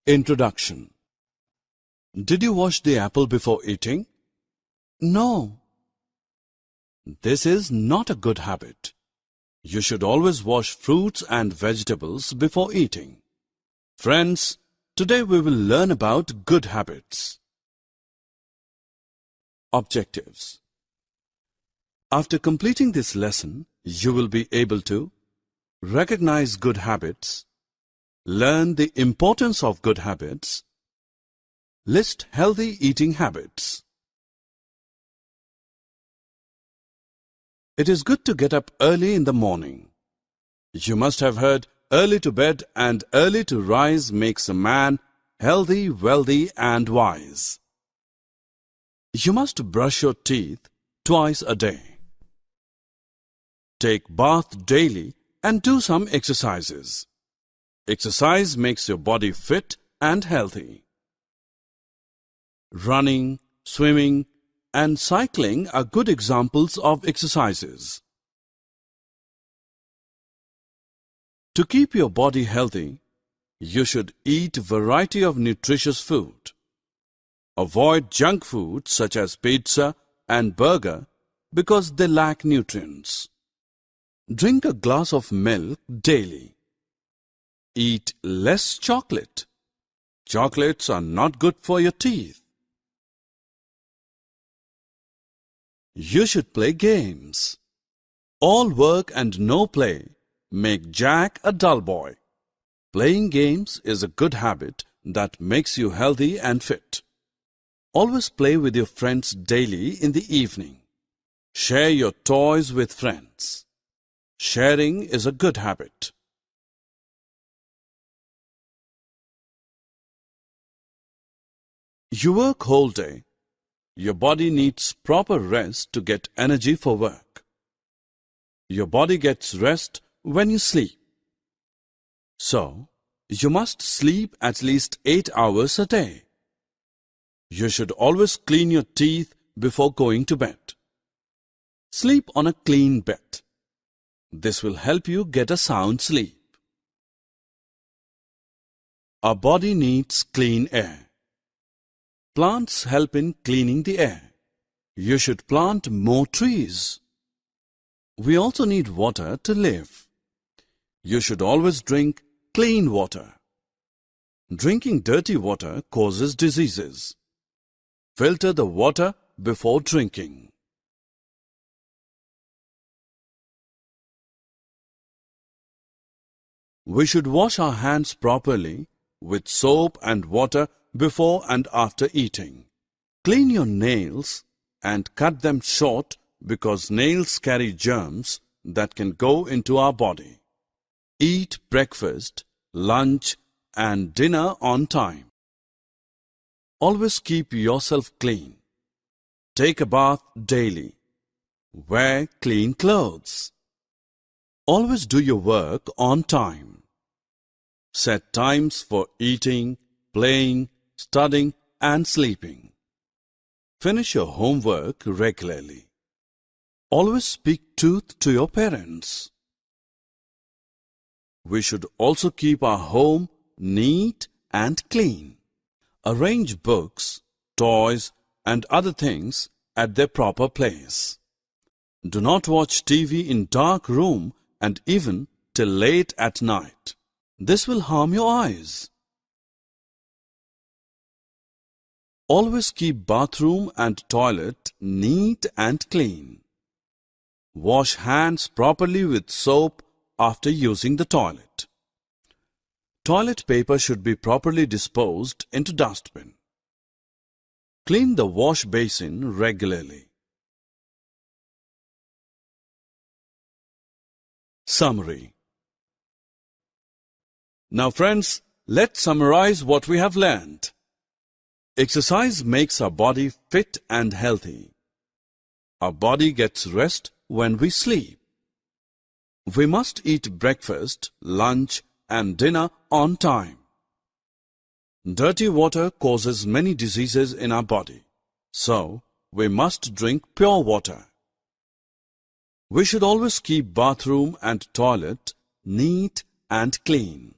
Introduction. Did you wash the apple before eating? No. This is not a good habit. You should always wash fruits and vegetables before eating. Friends, today we will learn about good habits. Objectives. After completing this lesson, you will be able to recognize good habits, learn the importance of good habits, list healthy eating habits. It is good to get up early in the morning. You must have heard early to bed and early to rise makes a man healthy, wealthy and wise. You must brush your teeth twice a day. Take bath daily and do some exercises. Exercise makes your body fit and healthy. Running, swimming, and cycling are good examples of exercises. To keep your body healthy, you should eat a variety of nutritious food. Avoid junk food such as pizza and burger because they lack nutrients. Drink a glass of milk daily. Eat less chocolate. Chocolates are not good for your teeth. You should play games. All work and no play make Jack a dull boy. Playing games is a good habit that makes you healthy and fit. Always play with your friends daily in the evening. Share your toys with friends. Sharing is a good habit. You work whole day. Your body needs proper rest to get energy for work. Your body gets rest when you sleep. So, you must sleep at least 8 hours a day. You should always clean your teeth before going to bed. Sleep on a clean bed. This will help you get a sound sleep. Our body needs clean air. Plants help in cleaning the air. You should plant more trees. We also need water to live. You should always drink clean water. Drinking dirty water causes diseases. Filter the water before drinking. We should wash our hands properly with soap and water before and after eating. Clean your nails and cut them short because nails carry germs that can go into our body. Eat breakfast, lunch and dinner on time. Always keep yourself clean. Take a bath daily. Wear clean clothes. Always do your work on time. Set times for eating, playing, studying and sleeping. Finish your homework regularly. Always speak truth to your parents. We should also keep our home neat and clean. Arrange books, toys and other things at their proper place. Do not watch TV in dark room and even till late at night. This will harm your eyes. Always keep bathroom and toilet neat and clean. Wash hands properly with soap after using the toilet. Toilet paper should be properly disposed into dustbin. Clean the wash basin regularly. Summary. Now friends, let's summarize what we have learned. Exercise makes our body fit and healthy. Our body gets rest when we sleep. We must eat breakfast, lunch and dinner on time. Dirty water causes many diseases in our body, so we must drink pure water. We should always keep bathroom and toilet neat and clean.